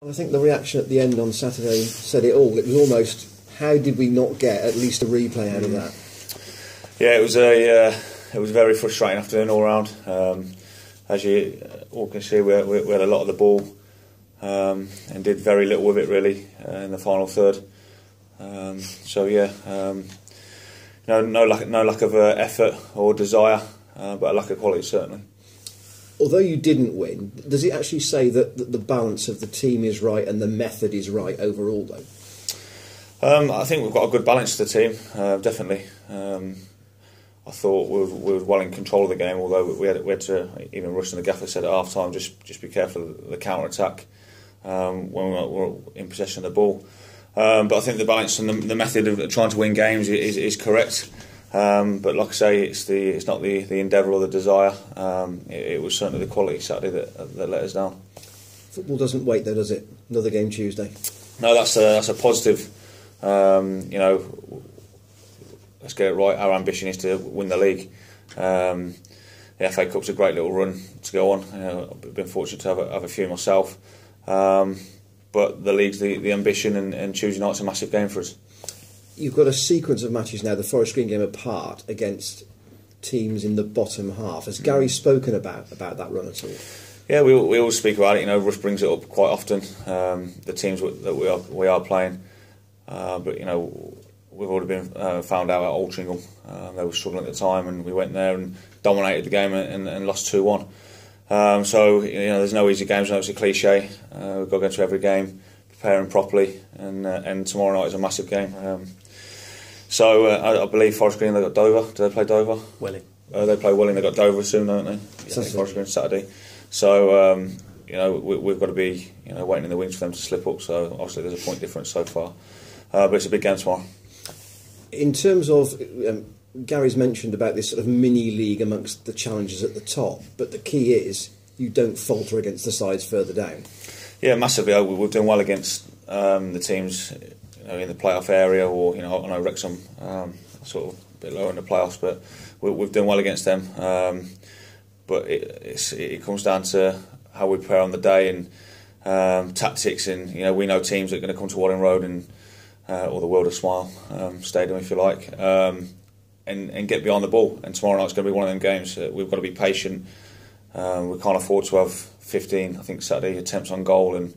I think the reaction at the end on Saturday said it all. It was almost, how did we not get at least a replay out of that? Yeah, it was a very frustrating afternoon all round. As you all can see, we had a lot of the ball and did very little with it really in the final third. No lack of effort or desire, but a lack of quality certainly. Although you didn't win, does it actually say that the balance of the team is right and the method is right overall, though? I think we've got a good balance to the team, definitely. I thought we were well in control of the game, although we had to, even Russ and the gaffer said at half time, just be careful of the counter attack when we were in possession of the ball. But I think the balance and the method of trying to win games is correct. But like I say, it's not the endeavour or the desire. It was certainly the quality Saturday that let us down. Football doesn't wait though, does it? Another game Tuesday. No, that's a positive. Let's get it right. Our ambition is to win the league. The FA Cup's a great little run to go on. I've been fortunate to have a few myself. But the league's the ambition, and Tuesday night's a massive game for us. You've got a sequence of matches now, the Forest Green game apart, against teams in the bottom half. Has Gary spoken about that run at all? Yeah, we always speak about it. Russ brings it up quite often. The teams that we are playing, but we've already been found out at Altrincham. They were struggling at the time, and we went there and dominated the game and lost 2-1. There's no easy games. I know it's a cliche. We've got to go to every game, preparing properly, and tomorrow night is a massive game. I believe Forest Green, they got Dover. Do they play Dover? Welling. They play Welling. They got Dover soon, don't they? Forest Green Saturday. So we've got to be waiting in the wings for them to slip up. So obviously there's a point difference so far, but it's a big game tomorrow. In terms of Gary's mentioned about this sort of mini league amongst the challenges at the top, but the key is you don't falter against the sides further down. Yeah, massively. We've done well against the teams in the playoff area, or I know Wrexham sort of a bit lower in the playoffs, but we've done well against them. But it comes down to how we prepare on the day and tactics, and we know teams that are going to come to Warden Road and or the World of Smile Stadium, if you like, and get behind the ball. And tomorrow night's going to be one of them games. We've got to be patient. We can't afford to have 15, I think, Saturday attempts on goal and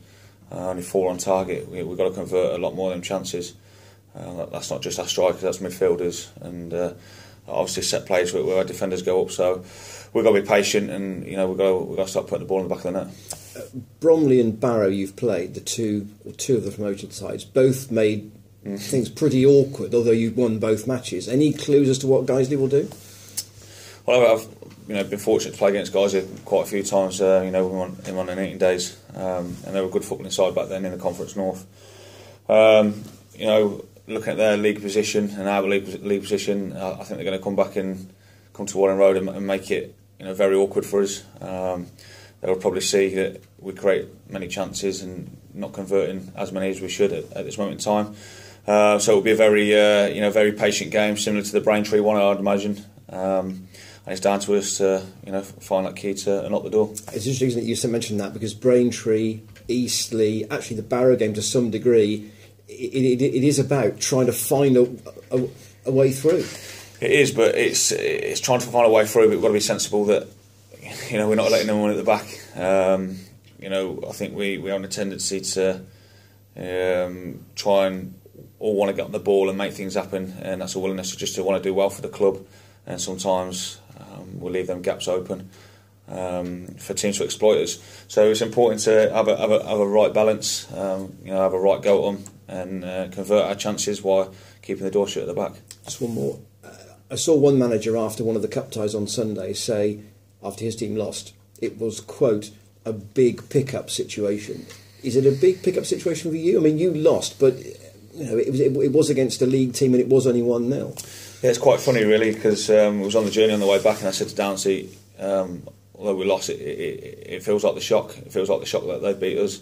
only 4 on target. We've got to convert a lot more of them chances. That's not just our strikers, that's midfielders, and obviously set plays where our defenders go up. So we've got to be patient, and we've got to start putting the ball in the back of the net. Bromley and Barrow, you've played, the two of the promoted sides, both made things pretty awkward, although you've won both matches. Any clues as to what Guiseley will do? Well, I've been fortunate to play against Guiseley quite a few times. We won him on 18 days, and they were a good footballing side back then in the Conference North. Looking at their league position and our league position, I think they're going to come back and come to Warren Road and make it very awkward for us. They'll probably see that we create many chances and not converting as many as we should at this moment in time. So it'll be a very patient game, similar to the Braintree one, I'd imagine. And it's down to us to find that key to unlock the door. It's interesting that you mentioned that, because Braintree, Eastleigh, actually the Barrow game to some degree, it is about trying to find a way through. It is, but it's trying to find a way through. But we've got to be sensible that we're not letting them win at the back. I think we have a tendency to try and all want to get on the ball and make things happen, and that's a willingness to want to do well for the club. And sometimes we'll leave them gaps open for teams to exploit us. So it's important to have a right balance, have a right go at them, and convert our chances while keeping the door shut at the back. Just one more. I saw one manager after one of the cup ties on Sunday say, after his team lost, it was, quote, a big pick-up situation. Is it a big pick-up situation for you? I mean, you lost, but it was against a league team and it was only 1-0. Yeah, it's quite funny, really, because it was on the journey on the way back, and I said to Downsy, although we lost, it feels like the shock. It feels like the shock that they beat us,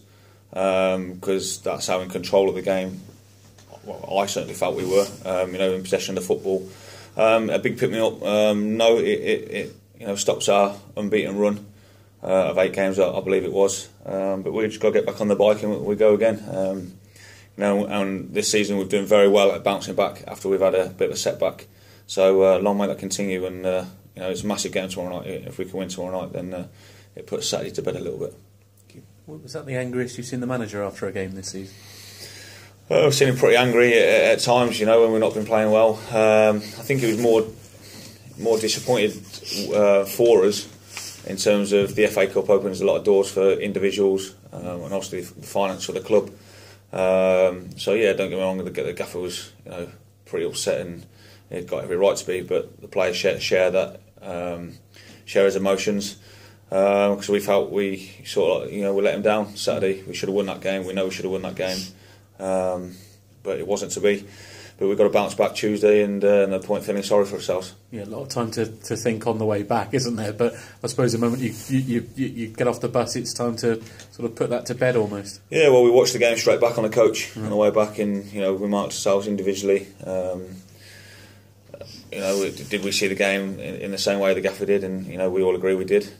because that's how in control of the game. Well, I certainly felt we were, in possession of the football. A big pick me up. No, it stops our unbeaten run. of 8 games, I believe it was. But we just got to get back on the bike and we go again. And this season we've done very well at bouncing back after we've had a bit of a setback. So long may that continue. And it's a massive game tomorrow night. If we can win tomorrow night, then it puts Saturday to bed a little bit. Was that the angriest you've seen the manager after a game this season? I've seen him pretty angry at times, when we've not been playing well. I think he was more disappointed for us in terms of the FA Cup opens a lot of doors for individuals and obviously the finance for the club. So don't get me wrong, the gaffer was pretty upset and he'd got every right to be, but the players share that, share his emotions. Because we felt we sort of, we let him down Saturday. We should have won that game. We know we should have won that game, but it wasn't to be. But we've got to bounce back Tuesday, and no point feeling sorry for ourselves. Yeah, a lot of time to think on the way back, isn't there? But I suppose the moment you get off the bus, it's time to sort of put that to bed almost. Yeah, well, we watched the game straight back on the coach on the way back, and we marked ourselves individually. Did we see the game in the same way the gaffer did? And we all agree we did.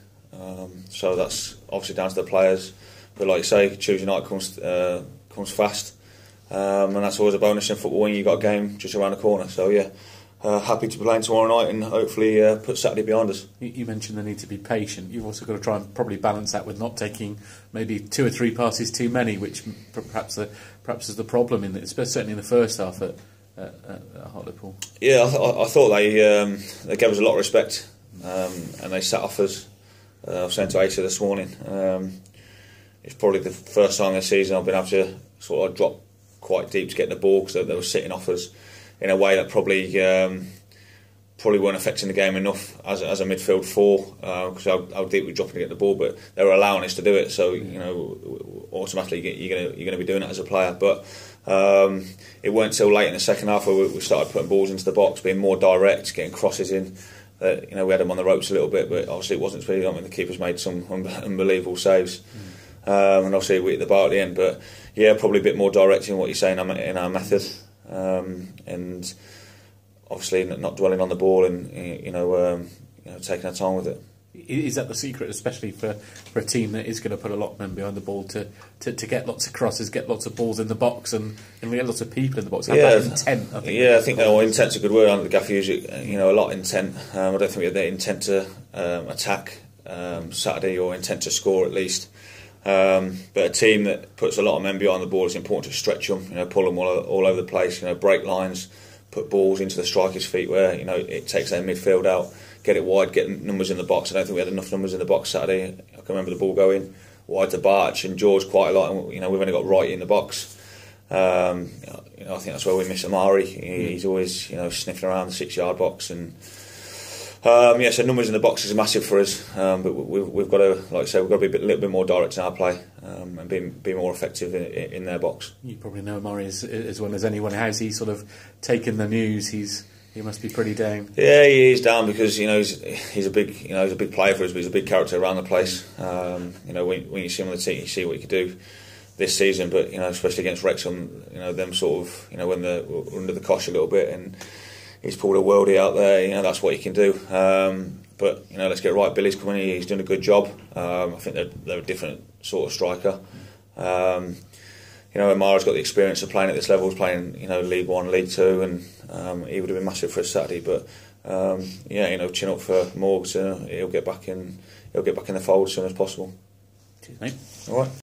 So that's obviously down to the players, but like you say, Tuesday night comes fast, and that's always a bonus in football when you've got a game just around the corner. So happy to be playing tomorrow night and hopefully put Saturday behind us. You mentioned the need to be patient. You've also got to try and probably balance that with not taking maybe 2 or 3 passes too many, which perhaps is the problem certainly in the first half at Hartlepool. Yeah, I thought they gave us a lot of respect, and they sat off us. I was saying to Asa this morning, it's probably the first time this season I've been able to sort of drop quite deep to get the ball because they were sitting off us in a way that probably weren't affecting the game enough as a midfield 4 because how deep we're dropping to get the ball, but they were allowing us to do it. So automatically you're going to be doing it as a player. But it weren't until late in the second half where we started putting balls into the box, being more direct, getting crosses in. We had them on the ropes a little bit, but obviously it wasn't to be. The keepers made some unbelievable saves, and obviously we hit the bar at the end. But probably a bit more direct in what you're saying in our method, and obviously not dwelling on the ball and taking our time with it. Is that the secret, especially for a team that is going to put a lot of men behind the ball to get lots of crosses, get lots of balls in the box, and get lots of people in the box? Have that intent, I think. Yeah, I think intent's a good word. I think the gaffer uses a lot of intent. I don't think we had the intent to attack Saturday or intent to score at least. But a team that puts a lot of men behind the ball, it's important to stretch them, pull them all over the place, break lines, put balls into the striker's feet where it takes their midfield out. Get it wide, get numbers in the box. I don't think we had enough numbers in the box Saturday. I can remember the ball going wide to Barch and George quite a lot, and we've only got Wright in the box. I think that's where we miss Amari. He's always sniffing around the 6-yard box, and so numbers in the box is massive for us. But we've got to, like I say, we've got to be a little bit more direct in our play and be more effective in their box. You probably know Amari as well as anyone. How's he sort of taken the news? He must be pretty down. Yeah, he is down because he's a big player for us, but he's a big character around the place. When you see him on the team, you see what he could do this season. But especially against Wrexham, them sort of when they're under the cosh a little bit, and he's pulled a worldie out there. That's what he can do. But let's get it right. Billy's coming in; he's doing a good job. I think they're a different sort of striker. Amara's got the experience of playing at this level, playing League 1, League 2, and he would have been massive for us Saturday. But chin up for Morgs. He'll get back in the fold as soon as possible. Cheers, mate. All right.